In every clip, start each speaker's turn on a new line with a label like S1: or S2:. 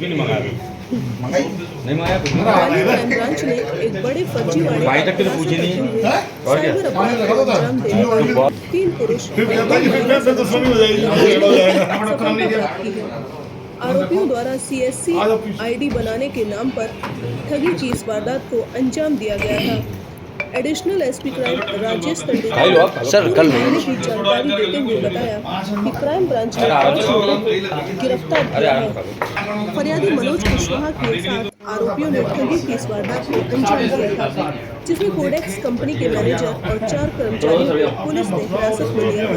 S1: भी नहीं मंगाया नहीं मंगाया कुछ
S2: क्राइम ब्रांच ने एक बड़े फर्जीवाड़े
S1: भाई तक तो पूछे नहीं और क्या
S2: साइबर अपराध को अंजाम देने वाले 3 पुरुष आरोपियों द्वारा CSC ID बनाने के नाम पर ठगी की इस वारदात को अंजाम दिया गया था। Additional SP crime Rajesh Tandel
S3: sir, कल
S2: मामले की जानकारी देते हुए बताया कि क्राइम ब्रांच ने 5 लोगों को गिरफ्तार किया है। फरियादी मनोज कुशवाहा के साथ आरोपियों ने ठगी की इस वारदात को अंजाम दिया था, जिसमें कोडेक्स कंपनी के मैनेजर और 4 कर्मचारियों को पुलिस ने हिरासत में लिया है,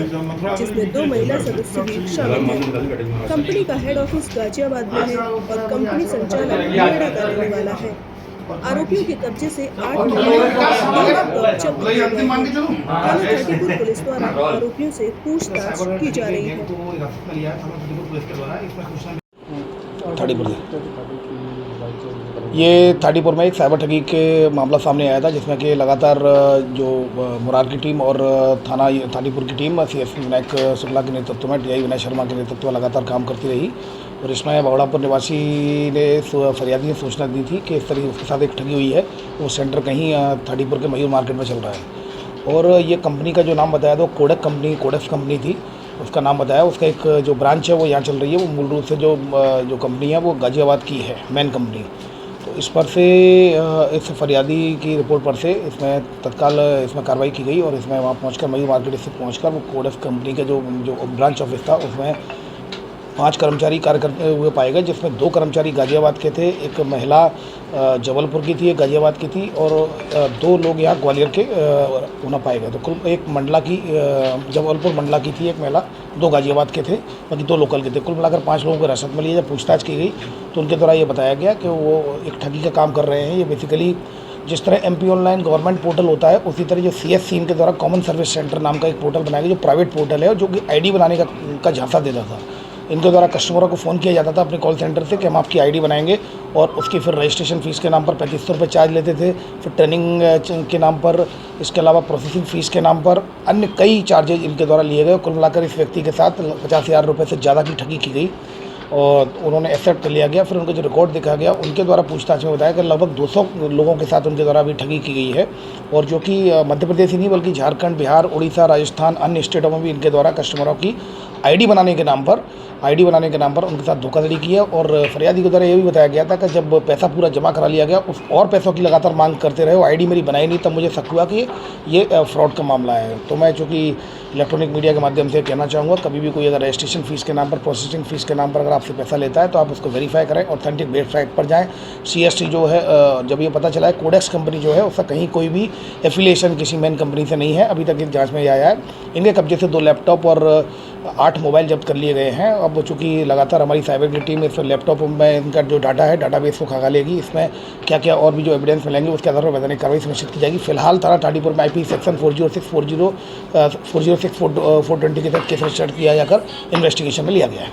S2: जिसमें 2 महिला सदस्य भी शामिल हैं। कंपनी का हेड ऑफिस गाजियाबाद में है और कंपनी संचालक नोएडा का रहने वाला है। आरोपियों के कब्जे से 8 मोबाइल और 2 लैपटॉप जब्त किए गए हैं। थाना थाटीपुर पुलिस द्वारा आरोपियों से पूछताछ की जा रही है।
S4: ये थाटीपुर में एक साइबर ठगी के मामला सामने आया था, जिसमें कि लगातार जो मुरार की टीम और थाना थाटीपुर की टीम CSP विनायक शुक्ला के नेतृत्व में DI विनय शर्मा के नेतृत्व में लगातार काम करती रही। और इसमें बगड़ापुर निवासी ने फरियादी ने सूचना दी थी कि इस तरीके उसके साथ एक ठगी हुई है। वो सेंटर कहीं थाटीपुर के मयूर मार्केट में चल रहा है और ये कंपनी का जो नाम बताया था वो कोडेक्स कंपनी थी, उसका नाम बताया। उसका एक जो ब्रांच है वो यहाँ चल रही है। वो मूल रूप से जो कंपनी है वो गाजियाबाद की है, मेन कंपनी। तो इस पर से इस फरियादी की रिपोर्ट पर से इसमें तत्काल इसमें कार्रवाई की गई और इसमें वहाँ पहुँचकर मयूर मार्केट से पहुँचकर वो कोडेक्स कंपनी के जो ब्रांच ऑफिस था उसमें 5 कर्मचारी कार्य करते हुए पाए गए, जिसमें 2 कर्मचारी गाजियाबाद के थे, एक महिला जबलपुर की थी, एक गाजियाबाद की थी और 2 लोग यहाँ ग्वालियर के होना पाए गए। तो कुल एक मंडला की जबलपुर मंडला की थी एक महिला, 2 गाजियाबाद के थे, बाकी 2 लोकल के थे। कुल मिलाकर 5 लोगों को हिरासत में लिया। जब पूछताछ की गई तो उनके द्वारा ये बताया गया कि वो एक ठगी का काम कर रहे हैं। ये बेसिकली जिस तरह MP ऑनलाइन गवर्नमेंट पोर्टल होता है, उसी तरह जो CSC इनके द्वारा कॉमन सर्विस सेंटर नाम का एक पोर्टल बनाया गया, जो प्राइवेट पोर्टल है और जो कि ID बनाने का झांसा देता था। इनके द्वारा कस्टमरों को फ़ोन किया जाता था अपने कॉल सेंटर से कि हम आपकी ID बनाएंगे और उसकी फिर रजिस्ट्रेशन फ़ीस के नाम पर 3500 रुपये चार्ज लेते थे। फिर ट्रेनिंग के नाम पर, इसके अलावा प्रोसेसिंग फ़ीस के नाम पर अन्य कई चार्जेज इनके द्वारा लिए गए। कुल मिलाकर इस व्यक्ति के साथ 50,000 रुपये से ज़्यादा की ठगी की गई और उन्होंने एक्सेप्ट कर लिया गया। फिर उनको जो रिकॉर्ड दिखा गया, उनके द्वारा पूछताछ में बताया कि लगभग 200 लोगों के साथ उनके द्वारा भी ठगी की गई है और जो कि मध्य प्रदेश ही नहीं बल्कि झारखंड, बिहार, उड़ीसा, राजस्थान, अन्य स्टेटों में भी इनके द्वारा कस्टमरों की ID बनाने के नाम पर उनके साथ धोखाधड़ी की है। और फरियादी के द्वारा ये भी बताया गया था कि जब पैसा पूरा जमा करा लिया गया, उस और पैसों की लगातार मांग करते रहे, वो ID मेरी बनाई नहीं, तब मुझे शक हुआ कि ये फ्रॉड का मामला है। तो मैं चूँकि इलेक्ट्रॉनिक मीडिया के माध्यम से कहना चाहूँगा, कभी भी कोई अगर रजिस्ट्रेशन फ़ीस के नाम पर, प्रोसेसिंग फ़ीस के नाम पर अगर आपसे पैसा लेता है तो आप उसको वेरीफाई करें, ऑथेंटिक वेबसाइट पर जाएँ। CST जो है, जब ये पता चला है कोडेक्स कंपनी जो है उसका कहीं कोई भी एफिलिएशन किसी मेन कंपनी से नहीं है, अभी तक इस जाँच में आया है। इनके कब्जे से 2 लैपटॉप और 8 मोबाइल जब्त कर लिए गए हैं। अब चूँकि लगातार हमारी साइबर की टीम इस लैपटॉप में इनका जो डाटा है, डाटाबेस को खंगा लेगी। इसमें क्या क्या और भी जो एविडेंस मिलेंगे उसके आधार पर वैधानिक कार्रवाई सुनिश्चित की जाएगी। फिलहाल थाना थाटीपुर में IP सेक्शन 406 के तहत केस रजिस्टर किया जाकर इन्वेस्टिगेशन में लिया गया है।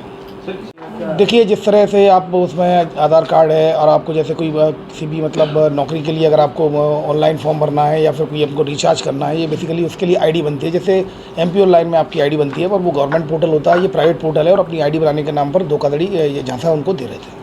S4: देखिए, जिस तरह से आप उसमें आधार कार्ड है और आपको जैसे कोई किसी भी मतलब नौकरी के लिए अगर आपको ऑनलाइन फॉर्म भरना है या फिर कोई आपको रिचार्ज करना है, ये बेसिकली उसके लिए ID बनती है। जैसे MP ऑनलाइन में आपकी ID बनती है, पर वो गवर्नमेंट पोर्टल होता है, ये प्राइवेट पोर्टल है और अपनी ID बनाने के नाम पर धोखाधड़ी ये झांसा उनको दे रहे थे।